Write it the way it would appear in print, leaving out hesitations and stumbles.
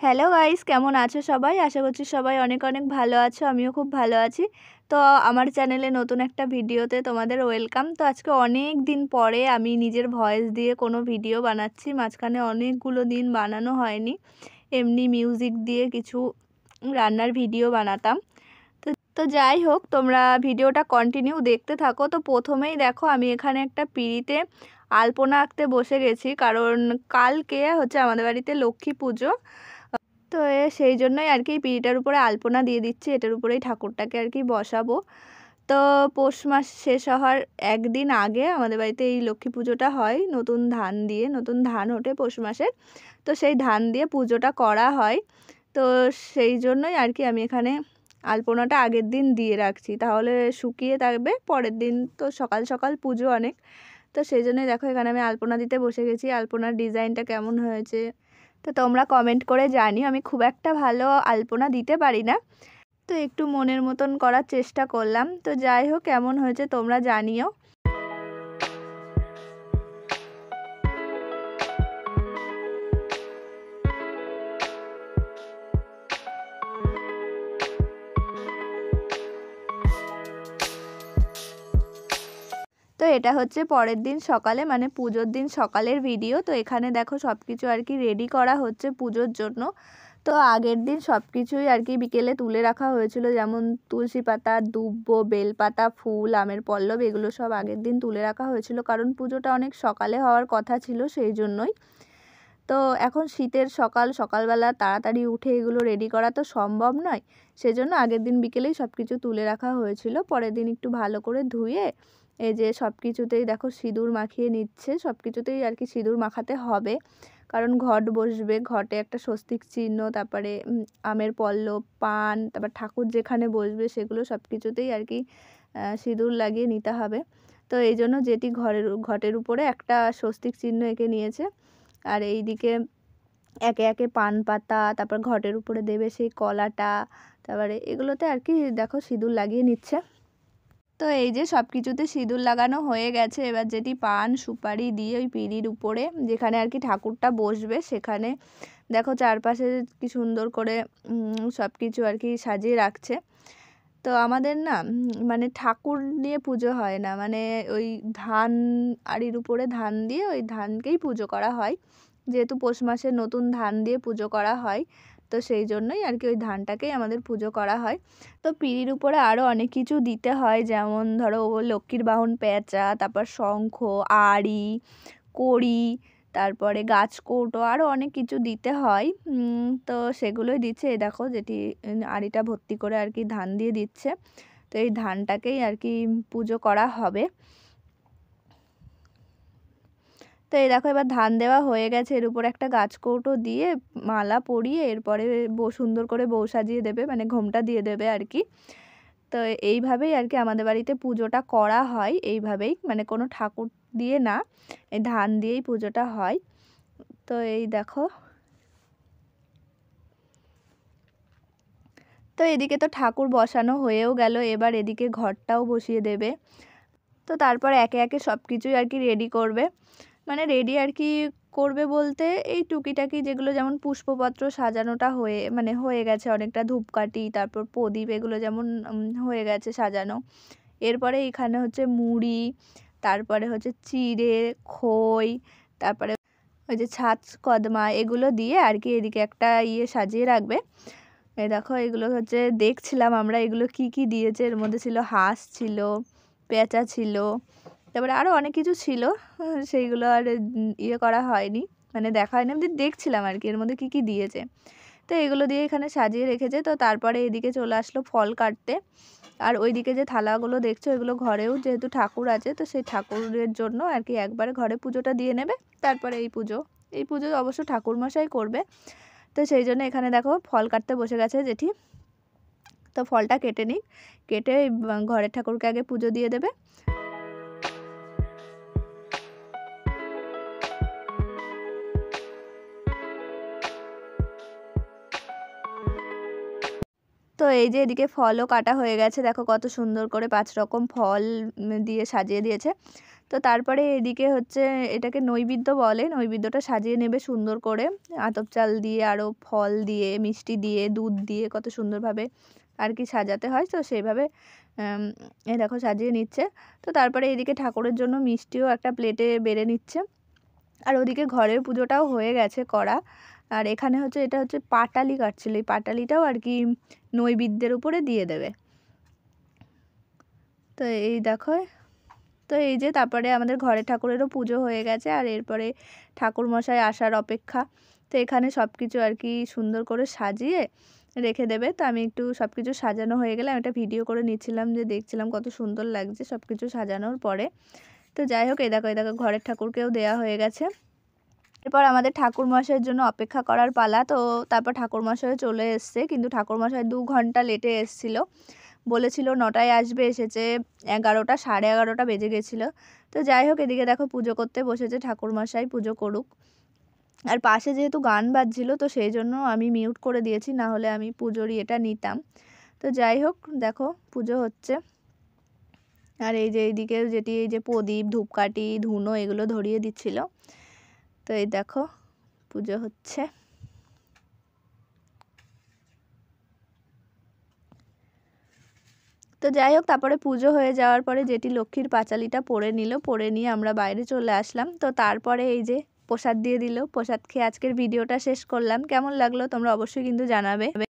Hello guys, কেমন আছো সবাই? আশা করছি সবাই অনেক অনেক ভালো আছো। আমিও খুব ভালো আছি। তো আমার চ্যানেলে নতুন একটা ভিডিওতে তোমাদের ওয়েলকাম। তো আজকে অনেক দিন পরে আমি নিজের ভয়েস দিয়ে কোনো ভিডিও বানাচ্ছি। মাঝখানে অনেকগুলো দিন বানানো হয়নি। এমনি মিউজিক দিয়ে কিছু রান্নার ভিডিও বানাতাম। তো তো যাই হোক, তোমরা ভিডিওটা কন্টিনিউ দেখতে থাকো। তো প্রথমেই দেখো, আমি এখানে একটা পিঁড়িতে আলপনা আঁকতে বসে গেছি, কারণ কালকে হচ্ছে আমাদের বাড়িতে লক্ষ্মী পুজো। তো সেই জন্যই আর কি পিঁড়িটার উপরে আলপনা দিয়ে দিচ্ছি, এটার উপরেই ঠাকুরটাকে আর কি বসাবো। তো পৌষ মাস শেষ হওয়ার একদিন আগে আমাদের বাড়িতে এই লক্ষ্মী পুজোটা হয়, নতুন ধান দিয়ে, নতুন ধান ওঠে পৌষ মাসে। তো সেই ধান দিয়ে পুজোটা করা হয়। তো সেই জন্যই আর কি আমি এখানে আলপনাটা আগের দিন দিয়ে রাখছি, তাহলে শুকিয়ে থাকবে পরের দিন। তো সকাল সকাল পুজো অনেক, তো সেই জন্যই দেখো এখানে আমি আলপনা দিতে বসে গেছি। আলপনার ডিজাইনটা কেমন হয়েছে তো তোমরা কমেন্ট করে জানিও। আমি খুব একটা ভালো আলপনা দিতে পারি না, তো একটু মনের মতন করার চেষ্টা করলাম। তো যাই হোক, কেমন হয়েছে তোমরা জানিও। তো এটা হচ্ছে পরের দিন সকালে, মানে পুজোর দিন সকালের ভিডিও। তো এখানে দেখো সব কিছু আর কি রেডি করা হচ্ছে পুজোর জন্য। তো আগের দিন সব কিছুই আর কি বিকেলে তুলে রাখা হয়েছিল, যেমন তুলসী পাতা, দুব্ব, বেলপাতা, ফুল, আমের পল্লব, এগুলো সব আগের দিন তুলে রাখা হয়েছিল, কারণ পুজোটা অনেক সকালে হওয়ার কথা ছিল সেই জন্যই। তো এখন শীতের সকালবেলা তাড়াতাড়ি উঠে এগুলো রেডি করা তো সম্ভব নয়, সেজন্য আগের দিন বিকেলেই সব কিছু তুলে রাখা হয়েছিল। পরের দিন একটু ভালো করে ধুয়ে এই যে সব কিছুতেই দেখো সিঁদুর মাখিয়ে নিচ্ছে। সব কিছুতেই আর কি সিঁদুর মাখাতে হবে, কারণ ঘট বসবে, ঘটে একটা স্বস্তিক চিহ্ন, তারপরে আমের পল্লব, পান, তারপর ঠাকুর যেখানে বসবে সেগুলো সব কিছুতেই আর কি সিঁদুর লাগিয়ে নিতে হবে। তো এই জন্য যেটি ঘটের উপরে একটা স্বস্তিক চিহ্ন এঁকে নিয়েছে। আর এই দিকে একে একে পান পাতা, তারপর ঘটের উপরে দেবে সেই কলাটা, তারপরে এগুলোতে আর কি দেখো সিঁদুর লাগিয়ে নিচ্ছে। তো এই যে সব কিছুতে সিঁদুর লাগানো হয়ে গেছে। এবার যেটি পান সুপারি দিয়ে ওই পিঁড়ির উপরে যেখানে আর কি ঠাকুরটা বসবে সেখানে দেখো চারপাশে কি সুন্দর করে সব কিছু আর কি সাজিয়ে রাখছে। তো আমাদের না মানে ঠাকুর নিয়ে পুজো হয় না, মানে ওই ধান আড়ির উপরে ধান দিয়ে ওই ধানকেই পুজো করা হয়, যেহেতু পৌষ মাসে নতুন ধান দিয়ে পুজো করা হয়। তো সেই জন্যই আর কি ওই ধানটাকেই আমাদের পুজো করা হয়। তো পিঁড়ির উপরে আরও অনেক কিছু দিতে হয়, যেমন ধরো লক্ষ্মীর বাহন পেঁচা, তারপর শঙ্খ, আড়ি, কড়ি, তারপরে গাছকৌটো, আরও অনেক কিছু দিতে হয়। তো সেগুলোই দিচ্ছে। এই দেখো যেটি আড়িটা ভর্তি করে আর কি ধান দিয়ে দিচ্ছে। তো এই ধানটাকেই আর কি পুজো করা হবে। তো এই দেখো এবার ধান দেওয়া হয়ে গেছে, এর উপর একটা গাছকৌটো দিয়ে মালা পরিয়ে এরপরে সুন্দর করে বউ সাজিয়ে দেবে, মানে ঘোমটা দিয়ে দেবে আর কি। তো এইভাবেই আর কি আমাদের বাড়িতে পুজোটা করা হয়, এইভাবেই, মানে কোনো ঠাকুর দিয়ে না, এই ধান দিয়েই পুজোটা হয়। তো এই দেখো, তো এদিকে তো ঠাকুর বসানো হয়েও গেল, এবার এদিকে ঘরটাও বসিয়ে দেবে। তো তারপর একে একে সব কিছুই আর কি রেডি করবে, মানে রেডি আর কি করবে বলতে এই টুকিটাকি যেগুলো, যেমন পুষ্পপত্র সাজানোটা হয়ে গেছে অনেকটা, ধূপকাঠি, তারপর প্রদীপ, এগুলো যেমন হয়ে গেছে সাজানো। এরপরে এখানে হচ্ছে মুড়ি, তারপরে হচ্ছে চিড়ে, খই, তারপরে ওই যে ছাঁচ কদমা, এগুলো দিয়ে আর কি এদিকে একটা সাজিয়ে রাখবে। এই দেখো এগুলো হচ্ছে দেখছিলাম আমরা এগুলো কি কি দিয়েছে। এর মধ্যে ছিল হাঁস, ছিল পেঁচা, ছিল তারপরে আরও অনেক কিছু ছিল, সেইগুলো আর করা হয়নি, মানে দেখা হয়নি, আমি দেখছিলাম আর কি এর মধ্যে কি কি দিয়েছে। তো এগুলো দিয়ে এখানে সাজিয়ে রেখেছে। তো তারপরে এদিকে চলে আসলো ফল কাটতে। আর ওইদিকে যে থালাগুলো দেখছো এগুলো ঘরেও যেহেতু ঠাকুর আছে, তো সেই ঠাকুরের জন্য আর কি একবারে ঘরে পুজোটা দিয়ে নেবে, তারপরে এই পুজো অবশ্য ঠাকুরমশাই করবে। তো সেই জন্য এখানে দেখো ফল কাটতে বসে গেছে জেঠি। তো ফলটা কেটে নিই, কেটে ঘরের ঠাকুরকে আগে পুজো দিয়ে দেবে। তো এই যে এদিকে ফলও কাটা হয়ে গেছে, দেখো কত সুন্দর করে 5 রকম ফল দিয়ে সাজিয়ে দিয়েছে। তো তারপরে এদিকে হচ্ছে এটাকে নৈবেদ্য বলে, নৈবেদ্যটা সাজিয়ে নেবে সুন্দর করে আতপ চাল দিয়ে, আরও ফল দিয়ে, মিষ্টি দিয়ে, দুধ দিয়ে কত সুন্দরভাবে আর কি সাজাতে হয়। তো সেইভাবে এই দেখো সাজিয়ে নিচ্ছে। তো তারপরে এদিকে ঠাকুরের জন্য মিষ্টিও একটা প্লেটে বেড়ে নিচ্ছে। আর ওদিকে ঘরের পুজোটাও হয়ে গেছে করা। আর এখানে হচ্ছে এটা হচ্ছে পাটালি কাটছিল, এই পাটালিটাও আর কি নৈবেদ্যের উপরে দিয়ে দেবে। তো এই দেখো, তো এই যে তারপরে আমাদের ঘরে ঠাকুরেরও পুজো হয়ে গেছে, আর এরপরে ঠাকুরমশাই আসার অপেক্ষা। তো এখানে সব কিছু আর কি সুন্দর করে সাজিয়ে রেখে দেবে। তো আমি একটু সব কিছু সাজানো হয়ে গেলে আমি একটা ভিডিও করে নিচ্ছিলাম, যে দেখছিলাম কত সুন্দর লাগছে সব কিছু সাজানোর পরে। তো যাই হোক, এই দেখো ঘরের ঠাকুরকেও দেয়া হয়ে গেছে। এরপর আমাদের ঠাকুরমশাইয়ের জন্য অপেক্ষা করার পালা। তো তারপর ঠাকুরমশাই চলে এসছে, কিন্তু ঠাকুরমশাই 2 ঘন্টা লেটে এসেছিল। বলেছিল 9টায় আসবে, এসেছে 11টা, 11:30 বেজে গেছিলো। তো যাই হোক, এদিকে দেখো পুজো করতে বসেছে ঠাকুরমশাই, পুজো করুক। আর পাশে যেহেতু গান বাজছিল, তো সেই জন্য আমি মিউট করে দিয়েছি, না হলে আমি পুজোর এটা নিতাম। তো যাই হোক, দেখো পুজো হচ্ছে। আর এই যে এইদিকে যেটি এই যে প্রদীপ, ধূপকাঠি, ধুনো এগুলো ধরিয়ে দিচ্ছিল। তো এই দেখো পুজো হচ্ছে। তো যাই হোক, তারপরে পুজো হয়ে যাওয়ার পরে যেটি লক্ষ্মীর পাঁচালিটা পরে নিল, পরে নিয়ে আমরা বাইরে চলে আসলাম। তো তারপরে এই যে প্রসাদ দিয়ে দিল, প্রসাদ খেয়ে আজকের ভিডিওটা শেষ করলাম। কেমন লাগলো তোমরা অবশ্যই কিন্তু জানাবে।